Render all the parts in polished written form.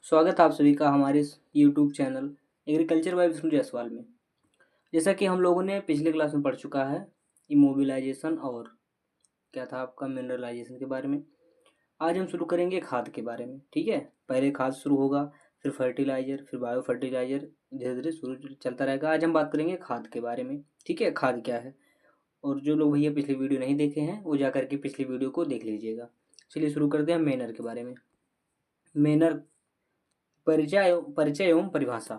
स्वागत है आप सभी का हमारे इस YouTube channel agriculture by Vishnu Jaiswal में। जैसा कि हम लोगों ने पिछले क्लास में पढ़ चुका है इमोबिलाइजेशन और क्या था आपका मिनरलाइजेशन के बारे में। आज हम शुरू करेंगे खाद के बारे में। ठीक है, पहले खाद शुरू होगा, फिर फर्टिलाइजर, फिर बायो फर्टिलाइजर, धीरे धीरे शुरू चलता रहेगा। आज हम बात करेंगे खाद के बारे में। ठीक है, खाद क्या है, और जो लोग भैया पिछली वीडियो नहीं देखे हैं वो जा करके पिछली वीडियो को देख लीजिएगा। चलिए शुरू करते हैं मेनर के बारे में। मेनर परिचय एवं परिभाषा।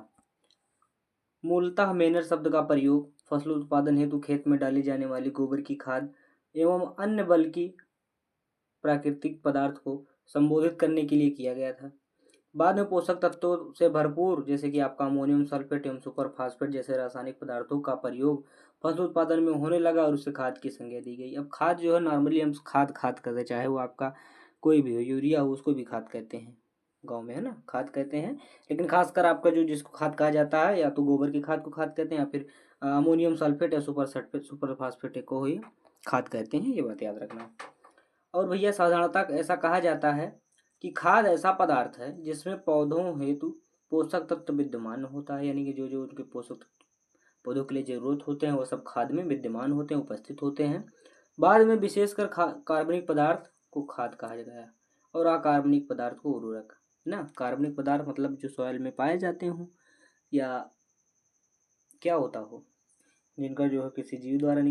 मूलतः मेनर शब्द का प्रयोग फसल उत्पादन हेतु खेत में डाली जाने वाली गोबर की खाद एवं अन्य बल्कि प्राकृतिक पदार्थ को संबोधित करने के लिए किया गया था। बाद में पोषक तत्वों से भरपूर जैसे कि आपका अमोनियम सल्फेट एवं सुपर फास्फेट जैसे रासायनिक पदार्थों का प्रयोग फसल उत्पादन में होने लगा और उसे खाद की संज्ञा दी गई। अब खाद जो है नॉर्मली हम खाद कहते हैं, चाहे वो आपका कोई भी हो, यूरिया हो, उसको भी खाद कहते हैं गाँव में, है ना, खाद कहते हैं। लेकिन खासकर आपका जो जिसको खाद कहा जाता है या तो गोबर की खाद को खाद कहते हैं या फिर अमोनियम सल्फेट या सुपर फास्फेट को ही खाद कहते हैं, ये बात याद रखना। और भैया साधारणतः ऐसा कहा जाता है कि खाद ऐसा पदार्थ है जिसमें पौधों हेतु पोषक तत्व विद्यमान होता है, यानी कि जो जो उनके पोषक तत्व पौधों के लिए जरूरत होते हैं वो सब खाद में विद्यमान होते हैं, उपस्थित होते हैं। बाद में विशेषकर कार्बनिक पदार्थ को खाद कहा गया है और अकार्बनिक पदार्थ को उर्वरक। ना, कार्बनिक पदार्थ मतलब जो सॉइल में पाए जाते हों या क्या होता हो, जिनका जो है किसी जीव द्वारा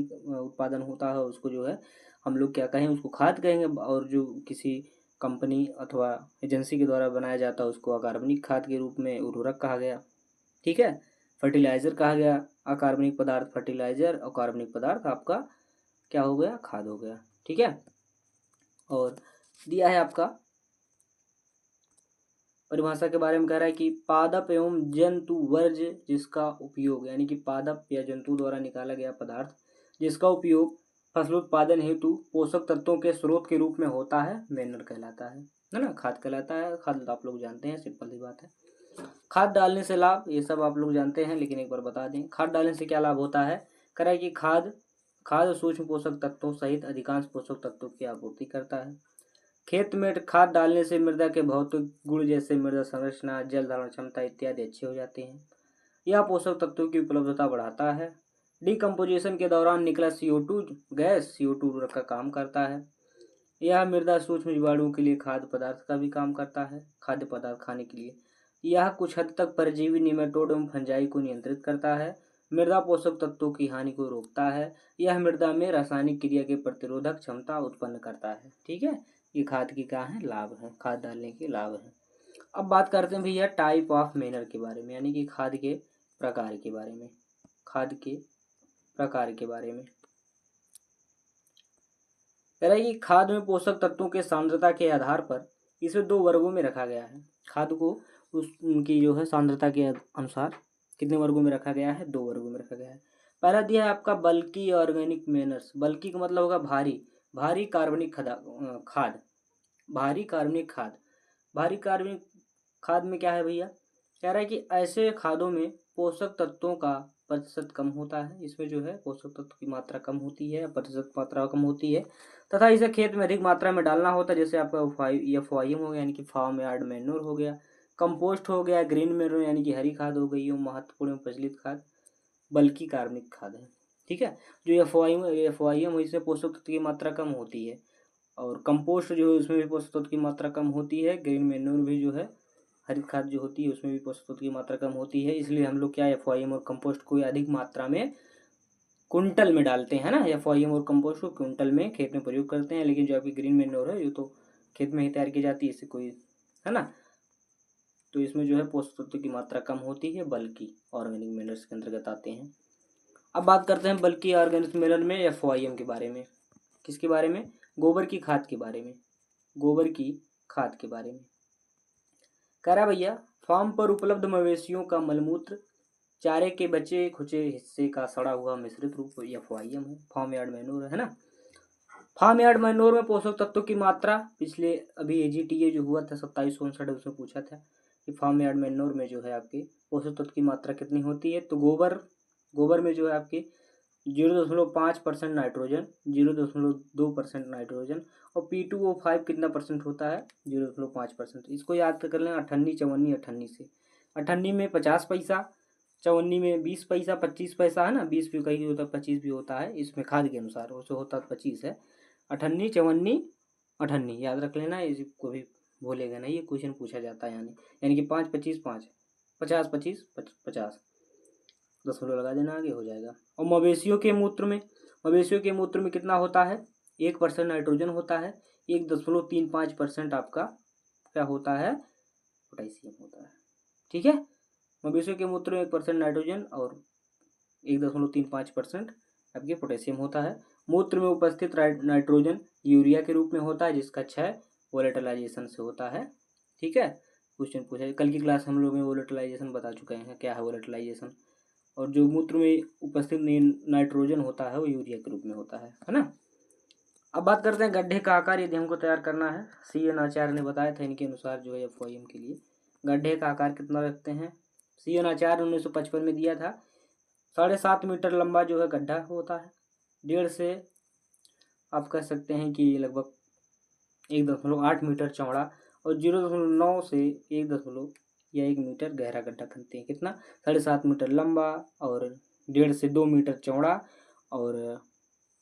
उत्पादन होता है, उसको जो है हम लोग क्या कहें, उसको खाद कहेंगे। और जो किसी कंपनी अथवा एजेंसी के द्वारा बनाया जाता है उसको अकार्बनिक खाद के रूप में उर्वरक कहा गया। ठीक है, फर्टिलाइजर कहा गया। अकार्बनिक पदार्थ फर्टिलाइजर और कार्बनिक पदार्थ आपका क्या हो गया, खाद हो गया। ठीक है, और दिया है आपका परिभाषा के बारे में, कह रहा है कि पादप एवं जंतु वर्ज्य जिसका उपयोग, यानी कि पादप या जंतु द्वारा निकाला गया पदार्थ जिसका उपयोग फसल उत्पादन हेतु पोषक तत्वों के स्रोत के रूप में होता है, मेनर कहलाता है ना, खाद कहलाता है। खाद आप लोग जानते हैं, सिंपल सी बात है। खाद डालने से लाभ, ये सब आप लोग जानते हैं, लेकिन एक बार बता दें खाद डालने से क्या लाभ होता है। कह रहा है कि खाद सूक्ष्म पोषक तत्वों सहित अधिकांश पोषक तत्वों की आपूर्ति करता है। खेत में खाद डालने से मृदा के भौतिक गुण जैसे मृदा संरचना, जल धारण क्षमता इत्यादि अच्छे हो जाते हैं। यह पोषक तत्वों की उपलब्धता बढ़ाता है। डिकम्पोजिशन के दौरान निकला CO2 गैस CO2 उर्वरक का काम करता है। यह मृदा सूक्ष्म जीवाणुओं के लिए खाद्य पदार्थ का भी काम करता है, खाद्य पदार्थ खाने के लिए। यह कुछ हद तक परजीवी, निमेटोड एवं फंजाई को नियंत्रित करता है। मृदा पोषक तत्वों की हानि को रोकता है। यह मृदा में रासायनिक क्रिया के प्रतिरोधक क्षमता उत्पन्न करता है। ठीक है, ये खाद की क्या है, लाभ है, खाद डालने के लाभ है। अब बात करते हैं भैया टाइप ऑफ मेनर के बारे में, यानी कि खाद के प्रकार के बारे में। खाद के प्रकार के बारे में कह रहा है कि खाद में पोषक तत्वों के सांद्रता के आधार पर इसे 2 वर्गों में रखा गया है। खाद को उनकी जो है सांद्रता के अनुसार कितने वर्गों में रखा गया है, 2 वर्गों में रखा गया है। पहला दिया है आपका बल्की ऑर्गेनिक मेनर्स। बल्की का मतलब होगा भारी, भारी कार्बनिक खाद, भारी कार्बनिक खाद। भारी कार्बनिक खाद में क्या है भैया, कह रहा है कि ऐसे खादों में पोषक तत्वों का प्रतिशत कम होता है, इसमें जो है पोषक तत्व की मात्रा कम होती है, प्रतिशत मात्रा कम होती है, तथा इसे खेत में अधिक मात्रा में डालना होता है। जैसे आपका FOIM हो गया, यानी कि फार्म यार्ड मैन्योर हो गया, कंपोस्ट हो गया, ग्रीन मैन्योर यानी कि हरी खाद हो गई, महत्वपूर्ण एवं प्रचलित खाद बल्कि कार्बनिक खाद है। ठीक है, जो FOIM हो इससे पोषक तत्व की मात्रा कम होती है, और कंपोस्ट जो है उसमें भी पोषक तत्व की मात्रा कम होती है। ग्रीन मैन्योर भी जो है हरित खाद जो होती है उसमें भी पोषक तत्व की मात्रा कम होती है। इसलिए हम लोग क्या FOIM और कंपोस्ट को अधिक मात्रा में कुंटल में डालते हैं ना, FOIM और कंपोस्ट को कुंटल में खेत में प्रयोग करते हैं। लेकिन जो अभी ग्रीन मैन्योर है ये तो खेत में ही तैयार की जाती है, इससे कोई, है ना, तो इसमें जो है पोषक तत्व की मात्रा कम होती है, बल्कि ऑर्गेनिक मैनर्स के अंतर्गत आते हैं। अब बात करते हैं बल्कि ऑर्गेनिक मैनर में FOIM के बारे में। किसके बारे में, गोबर की खाद के बारे में, गोबर की खाद के बारे में। कह रहा भैया फार्म पर उपलब्ध मवेशियों का मलमूत्र, चारे के बचे खुचे हिस्से का सड़ा हुआ मिश्रित रूप FOIM है, फार्म यार्ड मैन्योर है ना। फार्म यार्ड मैन्योर में पोषक तत्वों की मात्रा, पिछले अभी AGTA जो हुआ था 2759 उसमें पूछा था कि फार्म यार्ड मैन्योर में जो है आपके पोषक तत्व की मात्रा कितनी होती है, तो गोबर में जो है आपकी 0.5% नाइट्रोजन, 0.2% नाइट्रोजन, और P2O5 कितना परसेंट होता है? 0.5%। इसको याद कर लेना, अठन्नी चवन्नी अठन्नी से। अठन्नी में 50 पैसा, चवन्नी में 20 पैसा, 25 पैसा है ना, 20 भी कहीं होता है, 25 भी होता है, इसमें खाद के अनुसार उसे होता 25 है। अठन्नी चवन्नी अठन्नी याद रख लेना, इसको भी भूलेगा नहीं, ये क्वेश्चन पूछा जाता है। यानी कि 5 25 5 50 25 50, 10 लगा देना, आगे हो जाएगा। और मवेशियों के मूत्र में कितना होता है? 1% नाइट्रोजन होता है, 1.35% आपका क्या होता है? पोटेशियम होता है। ठीक है, मवेशियों के मूत्र में 1% नाइट्रोजन और 1.35% आपके पोटेशियम होता है। मूत्र में उपस्थित नाइट्रोजन यूरिया के रूप में होता है, जिसका क्षय वोलेटिलाइजेशन से होता है। ठीक है, क्वेश्चन पूछा, कल की क्लास हम लोग में वोलेटिलाइजेशन बता चुके हैं, क्या है वोलेटिलाइजेशन। और जो मूत्र में उपस्थित नाइट्रोजन होता है वो यूरिया के रूप में होता है ना। अब बात करते हैं गड्ढे का आकार, यदि हमको तैयार करना है। CN आचार्य ने बताया था, इनके अनुसार जो है FOIM के लिए गड्ढे का आकार कितना रखते हैं। CN आचार्य 1955 में दिया था। 7.5 मीटर लंबा जो है गड्ढा होता है, 1.5 से आप कह सकते हैं कि लगभग 1.8 मीटर चौड़ा, और 0.9 से 1 मीटर गहरा गड्ढा खनते हैं। कितना? 7.5 मीटर लंबा और 1.5 से 2 मीटर चौड़ा और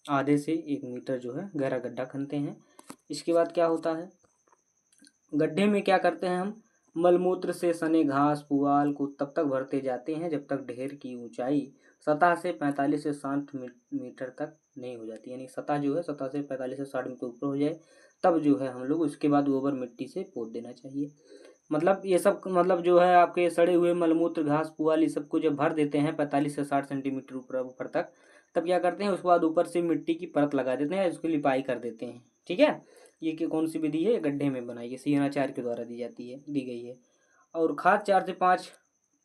आधे से 1 मीटर जो है गहरा गड्ढा खनते हैं। इसके बाद क्या होता है, गड्ढे में क्या करते हैं हम, मलमूत्र से सने घास पुआल को तब तक भरते जाते हैं जब तक ढेर की ऊंचाई सतह से 45 से 60 मीटर तक नहीं हो जाती। यानी सतह जो है सतह से 45 से 60 मीटर ऊपर हो जाए, तब जो है हम लोग उसके बाद गोबर मिट्टी से पोत देना चाहिए। मतलब ये सब मतलब जो है आपके सड़े हुए मलमूत्र घास पुआल ये सब को जब भर देते हैं 45 से 60 सेंटीमीटर ऊपर तक, तब क्या करते हैं, उसके बाद ऊपर से मिट्टी की परत लगा देते हैं, उसकी लिपाई कर देते हैं। ठीक है, ये कि कौन सी विधि है? गड्ढे में बनाई है, CN आचार्य के द्वारा दी गई है। और खाद 4 से 5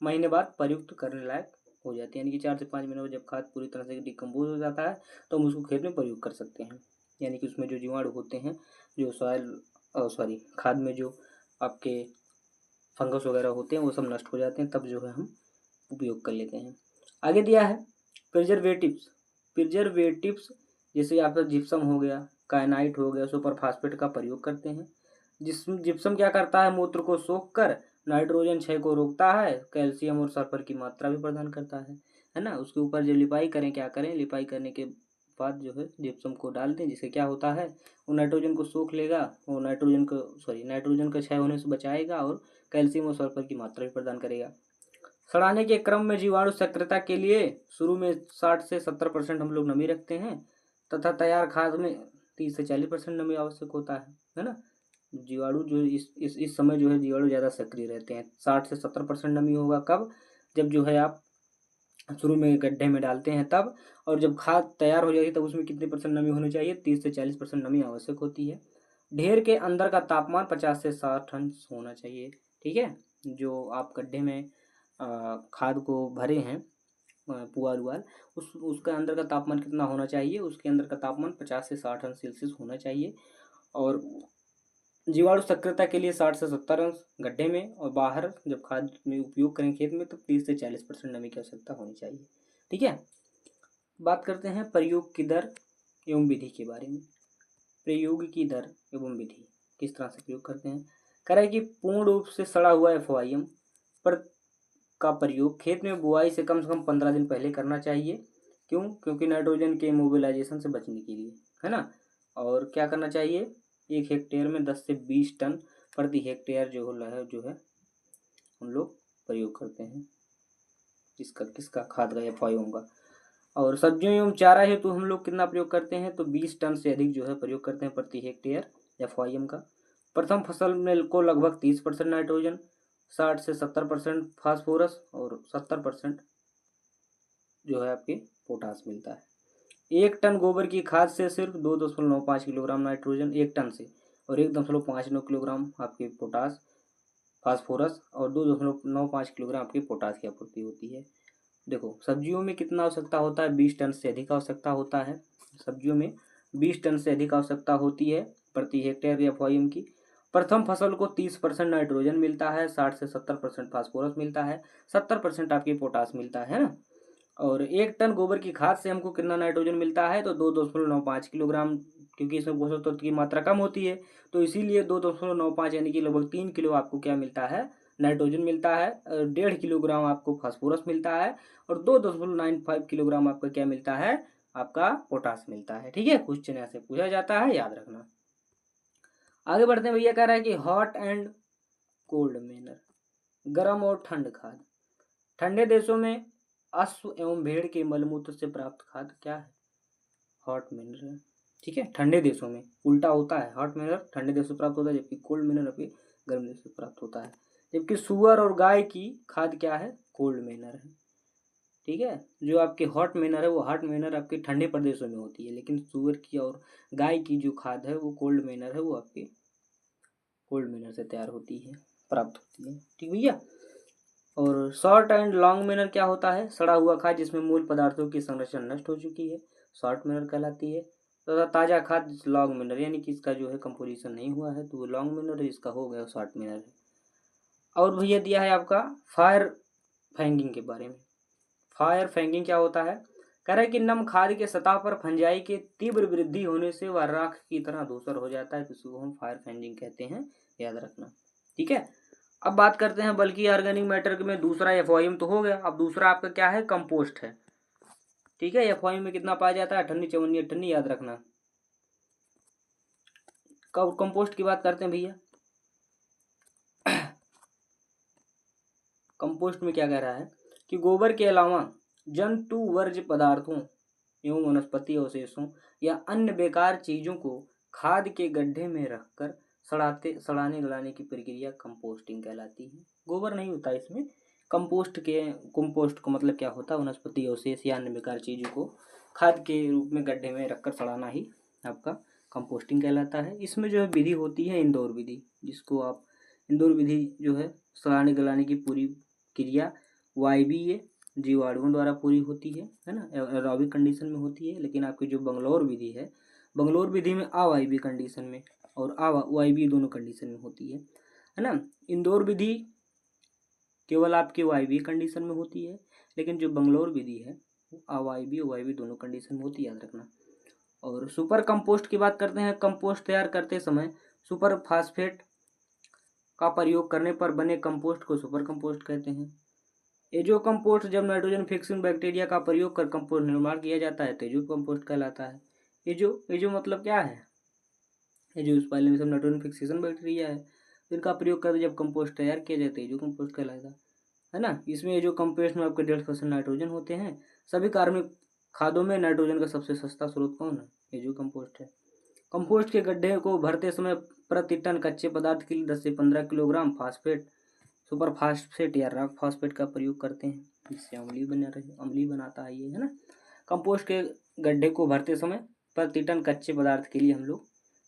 महीने बाद प्रयुक्त करने लायक हो जाती है। यानी कि 4 से 5 महीने बाद जब खाद पूरी तरह से डिकम्पोज हो जाता है तो हम उसको खेत में प्रयोग कर सकते हैं। यानी कि उसमें जो जीवाणु होते हैं, जो खाद में जो आपके फंगस वगैरह होते हैं वो सब नष्ट हो जाते हैं, तब जो है हम उपयोग कर लेते हैं। आगे दिया है प्रिजर्वेटिव्स जैसे आपका जिप्सम हो गया, कायनाइट हो गया, सुपर फास्फेट का प्रयोग करते हैं। जिप्सम क्या करता है, मूत्र को सोख कर नाइट्रोजन क्षय को रोकता है, कैल्शियम और सल्फर की मात्रा भी प्रदान करता है ना। उसके ऊपर जो लिपाई करें, क्या करें, लिपाई करने के बाद जो है जिप्सम को डाल दें, जिससे क्या होता है, वो नाइट्रोजन को सोख लेगा और नाइट्रोजन का क्षय होने से बचाएगा और कैल्शियम और सल्फर की मात्रा भी प्रदान करेगा। सड़ाने के क्रम में जीवाणु सक्रियता के लिए शुरू में 60 से 70% हम लोग नमी रखते हैं, तथा तैयार खाद में 30 से 40% नमी आवश्यक होता है ना। जीवाणु जो इस समय जो है जीवाणु ज़्यादा सक्रिय रहते हैं। 60 से 70% नमी होगा कब? जब जो है आप शुरू में गड्ढे में डालते हैं तब, और जब खाद तैयार हो जाएगी तब उसमें कितने परसेंट नमी होनी चाहिए? 30 से 40% नमी आवश्यक होती है। ढेर के अंदर का तापमान 50 से 60 अंश होना चाहिए। ठीक है, जो आप गड्ढे में खाद को भरे हैं पुआल उवाल, उसका अंदर का तापमान कितना होना चाहिए? उसके अंदर का तापमान 50 से 60 अंश सेल्सियस होना चाहिए। और जीवाणु सक्रियता के लिए 60 से 70 अंश गड्ढे में, और बाहर जब खाद में उपयोग करें खेत में तो 30 से 40% नमी की आवश्यकता होनी चाहिए। ठीक है, बात करते हैं प्रयोग की दर एवं विधि के बारे में। प्रयोग की दर एवं विधि किस तरह से प्रयोग करते हैं? करें कि पूर्ण रूप से सड़ा हुआ FOIM पर का प्रयोग खेत में बुआई से कम 15 दिन पहले करना चाहिए। क्यों? क्योंकि नाइट्रोजन के मोबिलाइजेशन से बचने के लिए, है ना। और क्या करना चाहिए, 1 हेक्टेयर में 10 से 20 टन प्रति हेक्टेयर जो है हम लोग प्रयोग करते हैं किसका खाद का FOIM का। और सब्जियों एवं चारा हेतु हम लोग कितना प्रयोग करते हैं, तो 20 टन से अधिक जो है प्रयोग करते हैं प्रति हेक्टेयर FOIM का। प्रथम फसल में को लगभग 30% नाइट्रोजन, 60 से 70% फास्फोरस और 70% जो है आपके पोटास मिलता है। 1 टन गोबर की खाद से सिर्फ 2.95 किलोग्राम नाइट्रोजन 1 टन से, और 1.59 किलोग्राम आपके पोटास फास्फोरस और 2.95 किलोग्राम आपके पोटास की आपूर्ति होती है। देखो सब्जियों में कितना आवश्यकता होता है, 20 टन से अधिक आवश्यकता होता है। सब्जियों में 20 टन से अधिक आवश्यकता होती है प्रति हेक्टेयर FOIM की। प्रथम फसल को 30% नाइट्रोजन मिलता है, 60 से 70% फास्फोरस मिलता है, 70% आपके पोटास मिलता है ना। और 1 टन गोबर की खाद से हमको कितना नाइट्रोजन मिलता है, तो 2.95 किलोग्राम, क्योंकि इसमें पोषक तत्व की मात्रा कम होती है, तो इसीलिए 2.95 यानी कि लगभग 3 किलो आपको क्या मिलता है, नाइट्रोजन मिलता है। 1.5 किलोग्राम आपको फास्फोरस मिलता है और 2.95 किलोग्राम आपका क्या मिलता है, आपका पोटास मिलता है। ठीक है, क्वेश्चन ऐसे पूछा जाता है, याद रखना। आगे बढ़ते हैं भैया, कह रहा है कि हॉट एंड कोल्ड मैनर, गर्म और ठंड खाद। ठंडे देशों में अश्व एवं भेड़ के मलमूत्र से प्राप्त खाद क्या है, हॉट मिनरल है। ठीक है, ठंडे देशों में उल्टा होता है, हॉट मिनरल ठंडे देशों से प्राप्त होता है, जबकि कोल्ड मिनरल अभी गर्म देशों से प्राप्त होता है। जबकि सुअर और गाय की खाद क्या है, कोल्ड मैनर है। ठीक है, जो आपके हॉट मैनर है वो हॉट मैनर आपके ठंडे प्रदेशों में होती है, लेकिन सुअर की और गाय की जो खाद है वो कोल्ड मैनर है, वो आपके कोल्ड मैनर से तैयार होती है, प्राप्त होती है। ठीक भैया। और शॉर्ट एंड लॉन्ग मैनर क्या होता है, सड़ा हुआ खाद जिसमें मूल पदार्थों की संरचना नष्ट हो चुकी है, शॉर्ट मैनर कहलाती है। तो ताज़ा खाद लॉन्ग मैनर, यानी कि इसका जो है कंपोजिशन नहीं हुआ है, तो वो लॉन्ग मैनर है, इसका हो गया शॉर्ट मैनर है। और भैया दिया है आपका फायर फैंगिंग के बारे में। फायर फैंगिंग क्या होता है, कह रहा है कि नम खाद के सतह पर फंजाई के तीव्र वृद्धि होने से वह राख की तरह धूसर हो जाता है, तो इसको हम फायर फैंगिंग कहते हैं, याद रखना। ठीक है, अब बात करते हैं बल्कि ऑर्गेनिक मैटर में दूसरा एफओएम तो हो गया, अब दूसरा आपका क्या है, कंपोस्ट है। ठीक है, एफओएम में कितना पाया जाता है, 98 54 98, याद रखना। कब कंपोस्ट की बात करते हैं भैया, कंपोस्ट में क्या कह रहा है कि गोबर के अलावा जंतु वर्ज्य पदार्थों एवं वनस्पति अवशेषों या अन्य बेकार चीजों को खाद के गड्ढे में रखकर सड़ाने गलाने की प्रक्रिया कंपोस्टिंग कहलाती है। गोबर नहीं होता इसमें, कंपोस्ट को मतलब क्या होता है, वनस्पति अवशेष या अन्य बेकार चीजों को खाद के रूप में गड्ढे में रखकर सड़ाना ही आपका कंपोस्टिंग कहलाता है। इसमें जो है विधि होती है इंडोर विधि, जिसको आप इंडोर विधि जो है सड़ाने गलाने की पूरी क्रिया वायवीय जीवाणुओं द्वारा पूरी होती है ना, एरोबिक कंडीशन में होती है। लेकिन आपकी जो बंगलौर विधि है, बंगलौर विधि में अवायवीय कंडीशन में और वायवीय दोनों कंडीशन में होती है ना। इंदौर विधि केवल आपकी वायवीय कंडीशन में होती है, लेकिन जो बंगलौर विधि है वो अवायवीय वायवीय दोनों कंडीशन में होती है, याद रखना। और सुपर कंपोस्ट की बात करते हैं, कंपोस्ट तैयार करते समय सुपर फास्फेट का प्रयोग करने पर बने कंपोस्ट को सुपर कंपोस्ट कहते हैं। एजो कंपोस्ट जब नाइट्रोजन फिक्सिंग बैक्टीरिया का प्रयोग कर कंपोस्ट निर्माण किया जाता है तो एजो कंपोस्ट कहलाता है। एजो मतलब क्या है, एजो इस पहले में सब नाइट्रोजन फिक्सेशन बैक्टीरिया है, तो इनका प्रयोग कर जब कंपोस्ट तैयार किया जाता है एजो कंपोस्ट कहलाता है ना। इसमें एजो कंपोस्ट में आपके 1.5% नाइट्रोजन होते हैं। सभी कार्बनिक खादों में नाइट्रोजन का सबसे सस्ता स्रोत कौन है, एजो कंपोस्ट है। कंपोस्ट के गड्ढे को भरते समय प्रति टन कच्चे पदार्थ के लिए 10 से 15 किलोग्राम फास्फेट, सुपर फास्फेट या रॉक फास्फेट का प्रयोग करते हैं, जिससे अम्लीय बनाता है ये, है ना। कंपोस्ट के गड्ढे को भरते समय प्रति टन कच्चे पदार्थ के लिए हम लोग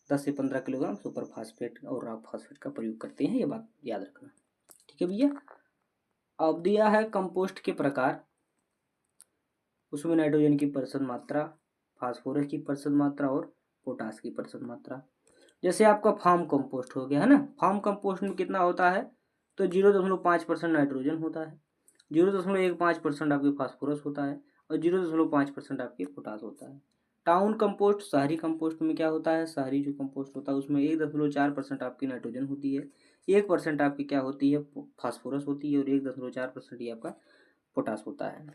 10 से 15 किलोग्राम सुपर फास्फेट और रॉक फास्फेट का प्रयोग करते हैं, ये बात याद रखना। ठीक है भैया। अब दिया है कंपोस्ट के प्रकार, उसमें नाइट्रोजन की प्रतिशत मात्रा, फास्फोरस की प्रतिशत मात्रा और पोटास की प्रतिशत मात्रा। जैसे आपका फार्म कंपोस्ट हो गया है ना, फार्म कंपोस्ट में कितना होता है, तो 0.5% नाइट्रोजन होता है, 0.15% आपके फास्फोरस होता है और 0.5% आपके पोटास होता है। टाउन कंपोस्ट, शहरी कंपोस्ट में क्या होता है, शहरी जो कंपोस्ट होता है उसमें 1.4% आपकी नाइट्रोजन होती है, 1% आपकी क्या होती है, फास्फोरस होती है और 1.4% ही आपका पोटास होता है।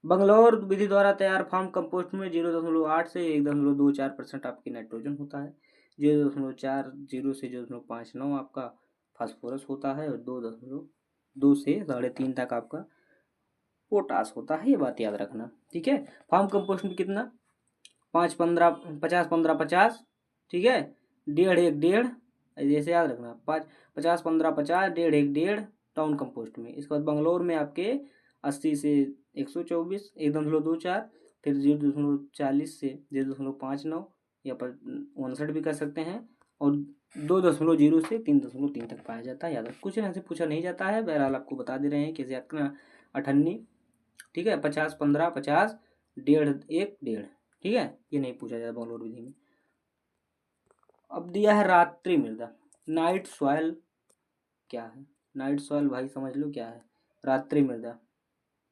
बंगलौर विधि द्वारा तैयार फार्म कंपोस्ट में 0.8 से 1.24% आपकी नाइट्रोजन होता है, 0.40 से 0.59 आपका फास्फोरस होता है और 2.2 से 3.5 तक आपका पोटास होता है, ये बात याद रखना। ठीक है, फार्म कंपोस्ट में कितना, 5 15 50 50, ठीक है, 1.5 1 1 1, जैसे याद रखना, 50 15 50 1.5 1 1 टाउन कंपोस्ट में। इसके बाद बंगलौर में आपके 80 से 124, 1.24, फिर 0.40 से 0.59 या पर 59 भी कर सकते हैं, और 2.0 से 3.3 तक पाया जाता है, याद रख। कुछ ऐसे पूछा नहीं जाता है, बहरहाल आपको बता दे रहे हैं कैसे याद करना। 98, ठीक है, 50 15 50, 1.5 1 1.5, ठीक है, ये नहीं पूछा जाता बंगलौर विधि में। अब दिया है रात्रि मृदा, नाइट सॉइल क्या है, नाइट सॉइल भाई समझ लो क्या है, रात्रि मृदा।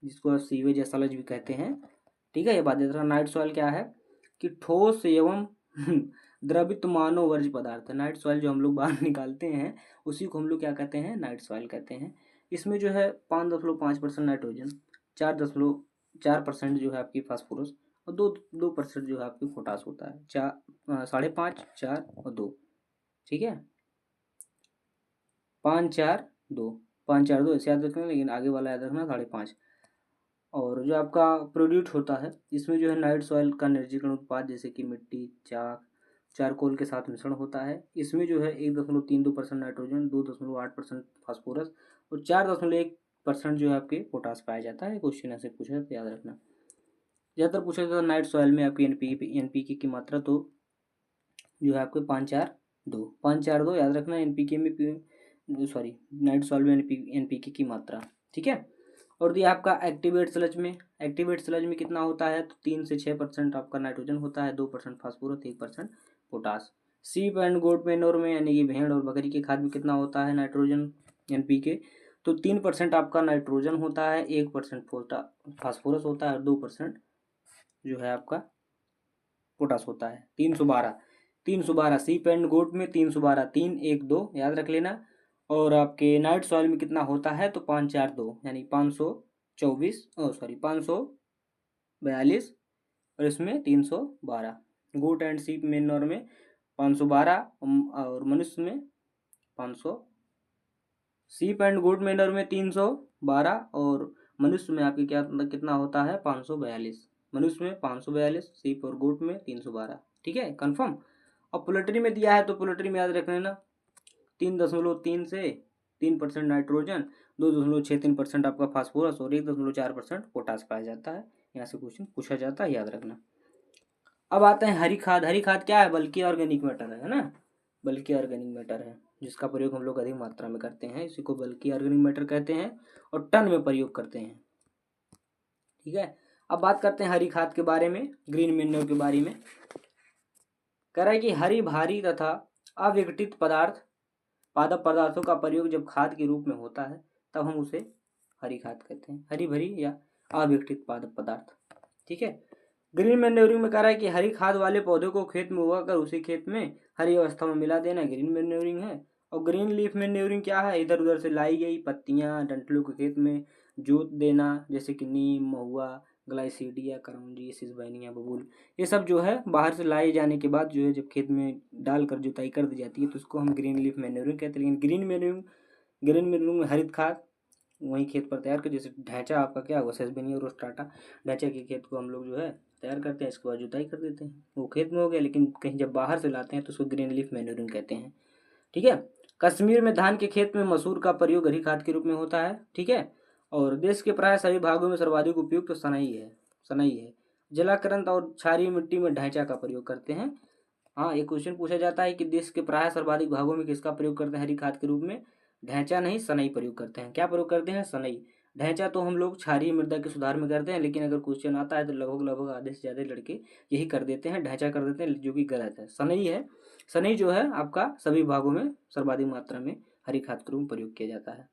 जिसको आप सीवेज या सलज भी कहते हैं। ठीक है, ये बात याद रखना। नाइट सॉइल क्या है कि ठोस एवं द्रवित मानव वर्ज्य पदार्थ है। नाइट सॉइल जो हम लोग बाहर निकालते हैं उसी को हम लोग क्या कहते हैं, नाइट सॉइल कहते हैं। इसमें जो है 5.5% नाइट्रोजन, 4.4% जो है आपकी फास्फोरस, और 2% जो है आपकी पोटास होता है। 5.5, 4 और 2। ठीक है, 5, 4, 2, 5, 4, 2 ऐसे याद रखना, लेकिन आगे वाला याद रखना 5.5। और जो आपका प्रोड्यूस होता है इसमें जो है नाइट सॉइल का निर्जीकरण उत्पाद जैसे कि मिट्टी, चाक, चारकोल के साथ मिश्रण होता है। इसमें जो है 1.32% नाइट्रोजन, 2.8% फास्फोरस और 4.1% जो है आपके पोटास पाया जाता है। क्वेश्चन ऐसे पूछा है तो याद रखना। ज़्यादातर पूछा जाता है नाइट सॉइल में आपकी एनपीके की मात्रा तो जो है आपके 5, 4, 2, 5, 4, 2 याद रखना। एनपीके में सॉरी नाइट सॉइल में एनपीके की मात्रा। ठीक है, और दिया आपका एक्टिवेट स्लज में। एक्टिवेट स्लज में कितना होता है तो 3 से 6% आपका नाइट्रोजन होता है, 2% फास्फोरस, 1% पोटास। सीप एंड गोट मैन्योर में यानी कि भेड़ और बकरी की खाद में कितना होता है नाइट्रोजन एनपीके तो 3% आपका नाइट्रोजन होता है, 1% फास्फोरस होता है और 2% जो है आपका पोटास होता है। 312 सीप एंड गोट में 312, 3, 1, 2 याद रख लेना। और आपके नाइट सॉइल में कितना होता है तो 5, 4, 2 यानी 542 और इसमें 312। गोट एंड सीप मेन्योर में 512 और मनुष्य में 500। सीप एंड गोट मेन्योर में 312 और मनुष्य में आपके क्या कितना होता है 542। मनुष्य में 542, सीप और गोट में 312। ठीक है, कंफर्म। अब पोल्ट्री में दिया है तो पोल्ट्री में याद रख लेना 3.3 से 3% नाइट्रोजन, 2.63% आपका फास्फोरस और 1.4% पोटास पाया जाता है। यहाँ से क्वेश्चन पूछा जाता है, याद रखना। अब आते हैं हरी खाद। हरी खाद क्या है, बल्कि ऑर्गेनिक मैटर है ना, बल्कि ऑर्गेनिक मैटर है जिसका प्रयोग हम लोग अधिक मात्रा में करते हैं, इसी को बल्कि ऑर्गेनिक मैटर कहते हैं और टन में प्रयोग करते हैं। ठीक है, अब बात करते हैं हरी खाद के बारे में, ग्रीन मैन्योर के बारे में। कह रहा है कि हरी भारी तथा अविघटित पादप पदार्थों का प्रयोग जब खाद के रूप में होता है तब हम उसे हरी खाद कहते हैं, हरी भरी या अविघटित पादप पदार्थ। ठीक है, ग्रीन मैन्योरिंग में कह रहा है कि हरी खाद वाले पौधों को खेत में उगाकर उसी खेत में हरी अवस्था में मिला देना ग्रीन मैन्योरिंग है। और ग्रीन लीफ मैन्योरिंग क्या है, इधर उधर से लाई गई पत्तियां डंठलों के खेत में जोत देना, जैसे कि नीम, महुआ, ग्लाइसीडिया, करौंजी, सिसबैनिया, बबूल, ये सब जो है बाहर से लाए जाने के बाद जो है जब खेत में डालकर जुताई कर दी जाती है तो उसको हम ग्रीन लीफ मैन्योरिंग कहते हैं। लेकिन ग्रीन मैन्योरिंग में हरित खाद वहीं खेत पर तैयार कर, जैसे ढैंचा आपका क्या हुआ सेसबेनिया और रोस्ट्राटा, ढैंचा के खेत को हम लोग जो है तैयार करते हैं, इसके बाद जुताई कर देते हैं, वो खेत में हो गया। लेकिन कहीं जब बाहर से लाते हैं तो उसको ग्रीन लीफ मैन्योरिंग कहते हैं। ठीक है, कश्मीर में धान के खेत में मसूर का प्रयोग हरी खाद के रूप में होता है। ठीक है, और देश के प्राय सभी भागों में सर्वाधिक उपयुक्त तो सनई है। जलाक्रांत और क्षारीय मिट्टी में ढैंचा का प्रयोग करते हैं। हाँ, एक क्वेश्चन पूछा जाता है कि देश के प्राय सर्वाधिक भागों में किसका प्रयोग करते हैं हरी खाद के रूप में, ढैंचा नहीं सनई प्रयोग करते हैं। क्या प्रयोग करते हैं, सनई। ढैंचा तो हम लोग क्षारीय मृदा के सुधार में करते हैं, लेकिन अगर क्वेश्चन आता है तो लगभग आधे से ज़्यादा लड़के यही कर देते हैं, ढैंचा कर देते हैं, जो कि गलत है। सनई है, सनई जो है आपका सभी भागों में सर्वाधिक मात्रा में हरी खाद के रूप में प्रयोग किया जाता है।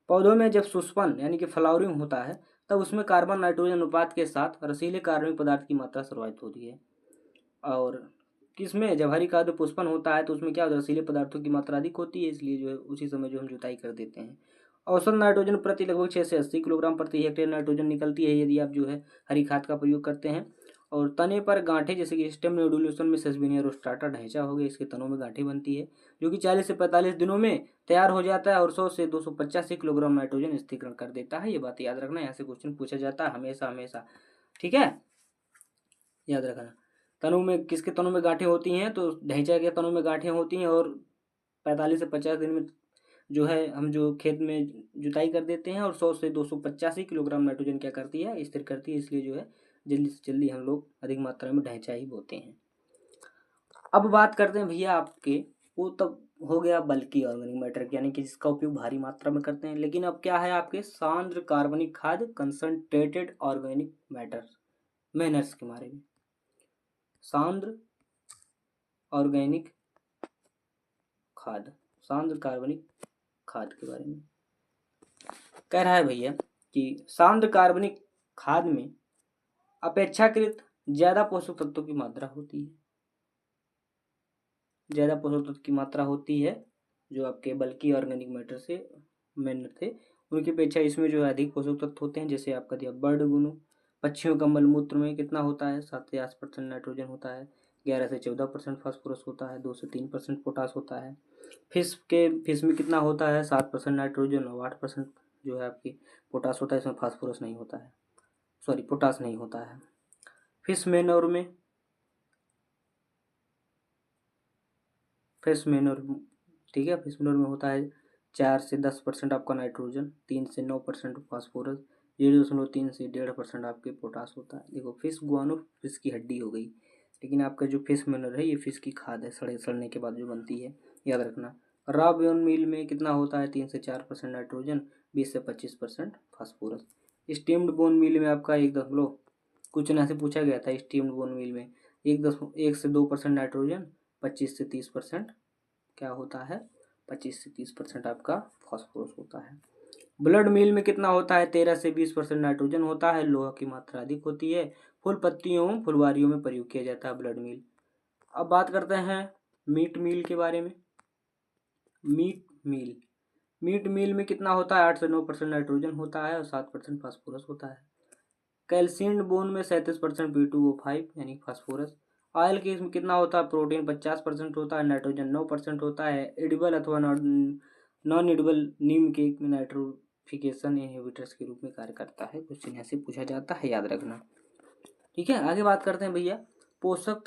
पौधों में जब सुष्पन यानी कि फ्लावरिंग होता है तब उसमें कार्बन नाइट्रोजन अनुपात के साथ रसीले कार्बनिक पदार्थ की मात्रा सर्वाधिक होती है। और किसमें, जब हरी खाद पुष्पन होता है तो उसमें क्या होता है, रसीले पदार्थों की मात्रा अधिक होती है, इसलिए जो है उसी समय जो हम जुताई कर देते हैं। औसत नाइट्रोजन प्रति लगभग 6 से 80 किलोग्राम प्रति हेक्टेयर नाइट्रोजन निकलती है यदि आप जो है हरी खाद का प्रयोग करते हैं। और तने पर गांठे जैसे कि स्टेम नोडुलेशन में सेसबेनिया रोस्ट्राटा ढैंचा हो गया, इसके तनों में गांठें बनती है जो कि 40 से 45 दिनों में तैयार हो जाता है और 100 से 285 किलोग्राम नाइट्रोजन स्थिरीकरण कर देता है। ये बात याद रखना, यहाँ से क्वेश्चन पूछा जाता है हमेशा हमेशा। ठीक है, याद रखना। तनों में किसके तनों में गांठें होती हैं तो ढैंचा के तनों में गांठें होती हैं और 45 से 50 दिन में जो है हम जो खेत में जुताई कर देते हैं और 100 से 285 किलोग्राम नाइट्रोजन क्या करती है, स्थिर करती है, इसलिए जो है जल्दी से जल्दी हम लोग अधिक मात्रा में ढैंचा ही बोते हैं। अब बात करते हैं भैया आपके, वो तब हो गया बल्कि ऑर्गेनिक मैटर यानी कि जिसका उपयोग भारी मात्रा में करते हैं। लेकिन अब क्या है आपके सांद्र कार्बनिक खाद कंसंट्रेटेड ऑर्गेनिक मैटर मैनर्स के बारे में, सांद्र ऑर्गेनिक खाद, सांद्र कार्बनिक खाद के बारे में कह रहा है भैया कि सांद्र कार्बनिक खाद में अपेक्षाकृत ज़्यादा पोषक तत्वों की मात्रा होती है, ज़्यादा पोषक तत्व की मात्रा होती है जो आपके बल्कि ऑर्गेनिक मैटर से मैटर थे उनकी अपेक्षा इसमें जो है अधिक पोषक तत्व होते हैं। जैसे आपका दिया बर्ड गुणों, पक्षियों का मलमूत्र में कितना होता है 7 से 8% नाइट्रोजन होता है, 11 से 14% फास्फोरस होता है, 2 से 3% पोटास होता है। फिश में कितना होता है 7% नाइट्रोजन और 8% जो है आपकी पोटास होता है, इसमें फास्फोरस नहीं होता है, सॉरी पोटास नहीं होता है। फिश मैन्योर में ठीक है, फिश मैन्योर में होता है 4 से 10% आपका नाइट्रोजन, 3 से 9% फास्फोरस, 0.3 से 1.5% आपके पोटास होता है। देखो फिश गुआनो फिश की हड्डी हो गई, लेकिन आपका जो फिश मैन्योर है ये फिश की खाद है, सड़ने के बाद जो बनती है, याद रखना। रॉ बोन मील में कितना होता है 3 से 4% नाइट्रोजन, 20 से 25% फास्फोरस। स्टीम्ड बोन मील में आपका 1 कुछ ना से पूछा गया था, स्टीम्ड बोन मील में 1 से 2% नाइट्रोजन, 25 से 30% क्या होता है 25 से 30% आपका फास्फोरस होता है। ब्लड मील में कितना होता है 13 से 20% नाइट्रोजन होता है, लोहा की मात्रा अधिक होती है, फूल पत्तियों फुलवारियों में प्रयोग किया जाता है ब्लड मील। अब बात करते हैं मीट मील के बारे में। मीट मील में कितना होता है 8 से 9% नाइट्रोजन होता है और 7% फास्फोरस होता है। कैल्शियम बोन में 37% P2O5 यानी फास्फोरस। ऑयल के इसमें कितना होता है प्रोटीन 50% होता है, नाइट्रोजन 9% होता है। एडिबल अथवा नॉन एडिबल नीम के नाइट्रोफिकेशन इनहिबिटर्स के रूप में कार्य करता है। क्वेश्चन यहाँ से पूछा जाता है, याद रखना। ठीक है, आगे बात करते हैं भैया पोषक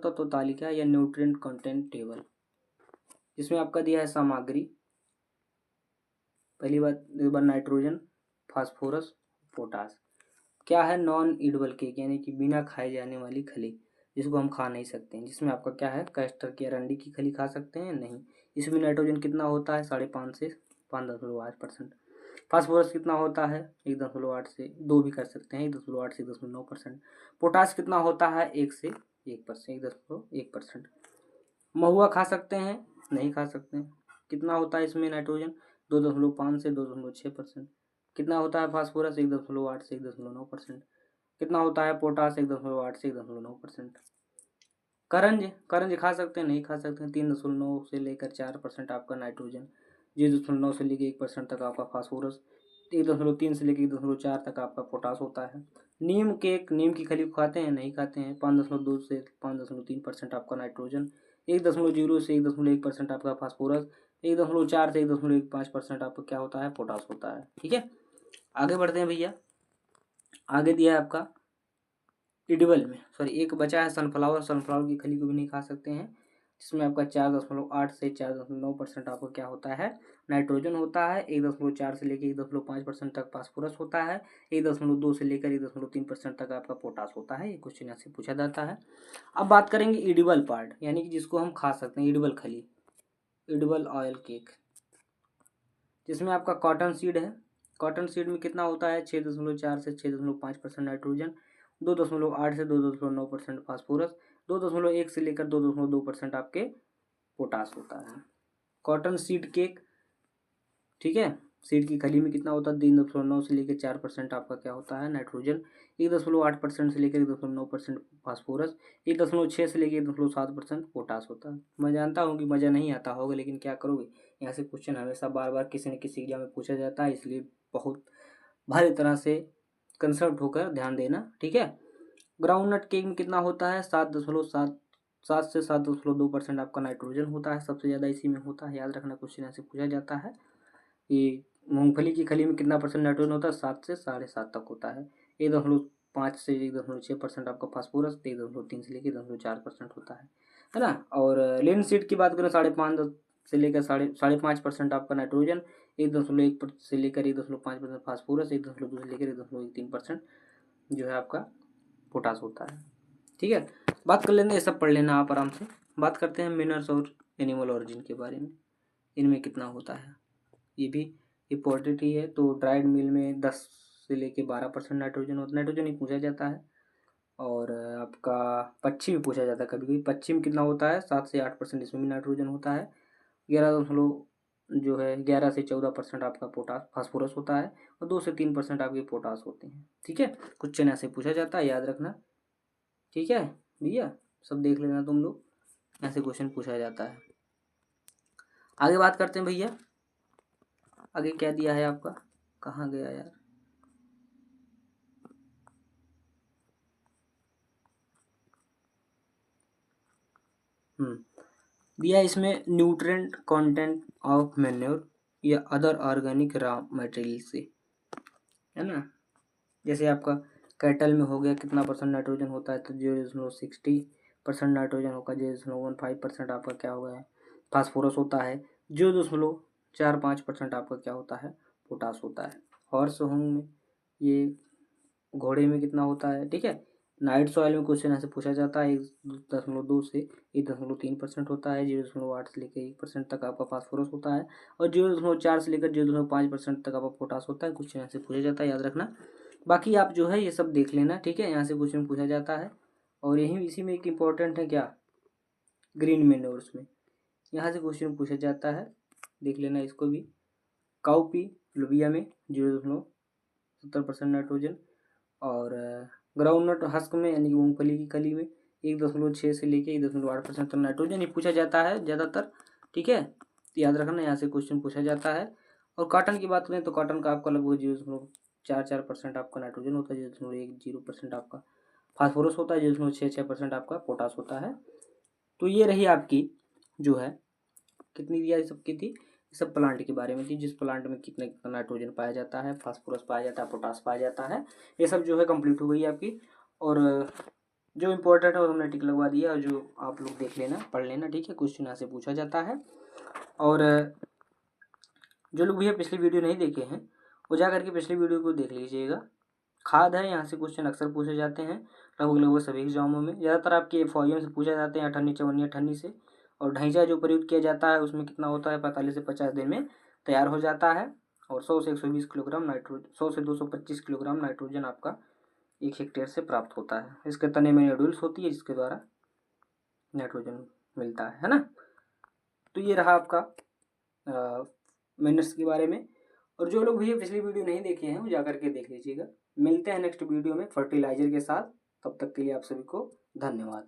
तत्व तालिका या न्यूट्रिएंट कंटेंट टेबल, जिसमें आपका दिया है सामग्री। पहली बात नाइट्रोजन, फास्फोरस, पोटास। क्या है नॉन ईडेबल केक यानी कि बिना खाए जाने वाली खली, जिसको हम खा नहीं सकते हैं, जिसमें आपका क्या है कैस्टर की अरंडी की खली खा सकते हैं नहीं। इसमें नाइट्रोजन कितना होता है 5.5 से 5.8%। फास्फोरस कितना होता है 1.8 से 2 भी कर सकते हैं, 1.8 से 1.9%। पोटास कितना होता है 1 से 1%। महुआ खा सकते हैं नहीं खा सकते हैं। कितना होता है इसमें नाइट्रोजन 2.5 से 2.6%। कितना होता है फास्फोरस 1.8 से 1.9%। कितना होता है पोटास 1.8 से 1.9%। करंज खा सकते हैं नहीं खा सकते हैं। 3.9 से लेकर 4% आपका नाइट्रोजन, 0.9 से लेकर 1% तक आपका फास्फोरस, 1.3 से लेकर 1.4 तक आपका पोटास होता है। नीम की खली खाते हैं नहीं खाते हैं। 5.2 से 5.3% आपका नाइट्रोजन, 1.0 से 1.1% आपका फास्फोरस, 1.4 से 1.15% आपका क्या होता है पोटास होता है। ठीक है, आगे बढ़ते हैं भैया। आगे दिया है आपका एडिबल में, सॉरी एक बचा है सनफ्लावर की खली को भी नहीं खा सकते हैं, जिसमें आपका 4.8 से 4.9% आपको क्या होता है नाइट्रोजन होता है। 1.4 से लेकर 1.5% तक फास्फोरस होता है। 1.2 से लेकर 1.3% तक आपका पोटास होता है। ये क्वेश्चन यहाँ से पूछा जाता है। अब बात करेंगे एडिबल पार्ट, यानी कि जिसको हम खा सकते हैं, एडिबल खली, एडिबल ऑयल केक, जिसमें आपका कॉटन सीड है। कॉटन सीड में कितना होता है 6.4 से 6.5% नाइट्रोजन, 2.8 से 2.9% फास्फोरस, 2.1 से लेकर 2.2% आपके पोटास होता है। कॉटन सीड केक, ठीक है, सीड की खली में कितना होता है 3.9 से लेकर 4% आपका क्या होता है नाइट्रोजन, 1.8% से लेकर 1.9% फास्फोरस, 1.6 से लेकर 1.7% पोटास होता है। मैं जानता हूँ कि मज़ा नहीं आता होगा, लेकिन क्या करोगे, यहाँ से क्वेश्चन हमेशा बार बार किसी न किसी एग्जाम में पूछा जाता है, इसलिए बहुत भारी तरह से कंसर्ट होकर ध्यान देना। ठीक है, ग्राउंड नट केक में कितना होता है 7 से 7.2% आपका नाइट्रोजन होता है, सबसे ज़्यादा इसी में होता है, याद रखना। क्वेश्चन यहाँ से पूछा जाता है कि मूंगफली की खली में कितना परसेंट नाइट्रोजन होता है 7 से 7.5 तक होता है। 1.5 से 1.6% आपका फास्फोरस, 1.3 से लेकर 1.4% होता है ना। और लिन सीड की बात करें 5.5 से लेकर 5.5% आपका नाइट्रोजन, 1.1 से लेकर 1.5% फास्फोरस, 1.2 से लेकर 1.3% जो है आपका पोटास होता है। ठीक है, बात कर लेंगे, ये सब पढ़ लेना आप आराम से। बात करते हैं मिनरल्स और एनिमल ऑरिजिन के बारे में, इनमें कितना होता है, ये भी इम्पोर्टेंट ही है। तो ड्राइड मिल में 10 से लेके 12% नाइट्रोजन ही पूछा जाता है। और आपका पच्छी भी पूछा जाता है कभी कभी। पच्छी में कितना होता है 7 से 8%, इसमें भी नाइट्रोजन होता है। जो है 11 से 14% आपका पोटास फास्फोरस होता है और 2 से 3% आपके पोटास होते हैं। ठीक है, क्वेश्चन ऐसे पूछा जाता है, याद रखना। ठीक है भैया, सब देख लेना तुम लोग, ऐसे क्वेश्चन पूछा जाता है। आगे बात करते हैं भैया, आगे क्या दिया है आपका, कहाँ गया यार। दिया इसमें न्यूट्रिएंट कंटेंट ऑफ मैन्योर या अदर ऑर्गेनिक रॉ मटेरियल से, है ना। जैसे आपका कैटल में हो गया कितना परसेंट नाइट्रोजन होता है, तो 0.60% नाइट्रोजन होगा, 0.15% आपका क्या होगा फास्फोरस होता है, 0.45% आपका क्या होता है पोटास होता है। हॉर्स होंग में, ये घोड़े में कितना होता है। ठीक है, नाइट सॉइल में क्वेश्चन ऐसे पूछा जाता है 1.2 से 1.3% होता है, 0.8 से लेकर 1% तक आपका फास्फोरस होता है और 0.4 से लेकर 0.5% तक आपका पोटास होता है। क्वेश्चन ऐसे पूछा जाता है, याद रखना। बाकी आप जो है ये सब देख लेना, ठीक है, यहाँ से क्वेश्चन पूछा जाता है। और यही इसी में एक इम्पोर्टेंट है क्या, ग्रीन मेन्योर्स में यहाँ से क्वेश्चन पूछा जाता है, देख लेना इसको भी। काउपी लोबिया में 0.70% नाइट्रोजन और ग्राउंडनट हस्क में यानी कि मूंगफली की कली में 1.6 से लेके 1.8% तक नाइट्रोजन ही पूछा जाता है ज़्यादातर। ठीक है, तो याद रखना, यहाँ से क्वेश्चन पूछा जाता है। और कॉटन की बात करें तो कॉटन का आपका लगभग 0.44% आपका नाइट्रोजन होता है, 0.10% आपका फास्फोरस होता है, 0.66% आपका पोटास होता है। तो ये रही आपकी जो है कितनी दिया सबकी थी, सब प्लांट के बारे में थी, जिस प्लांट में कितना कितना नाइट्रोजन पाया जाता है, फास्फोरस पाया जाता है, पोटास पाया जाता है। ये सब जो है कंप्लीट हो गई आपकी। और जो इम्पोर्टेंट है वो हमने टिक लगवा दिया, और जो आप लोग देख लेना, पढ़ लेना। ठीक है, क्वेश्चन यहाँ से पूछा जाता है। और जो लोग भैया पिछली वीडियो नहीं देखे हैं वो जा करके पिछली वीडियो को देख लीजिएगा। खाद है, यहाँ से क्वेश्चन अक्सर पूछे जाते हैं लगभग सभी एग्जामों में, ज़्यादातर आपके FOIM से पूछे जाते हैं 58 54 58 से। और ढैंचा जो प्रयुक्त किया जाता है उसमें कितना होता है, 45 से 50 दिन में तैयार हो जाता है। और 100 से 120 किलोग्राम नाइट्रोजन, 100 से 225 किलोग्राम नाइट्रोजन आपका 1 हेक्टेयर से प्राप्त होता है। इसके तने में नोड्यूल्स होती है जिसके द्वारा नाइट्रोजन मिलता है ना। तो ये रहा आपका मिनरल्स के बारे में। और जो लोग भैया पिछली वीडियो नहीं देखे हैं वो जा करके देख लीजिएगा। मिलते हैं नेक्स्ट वीडियो में फर्टिलाइजर के साथ, तब तक के लिए आप सभी को धन्यवाद।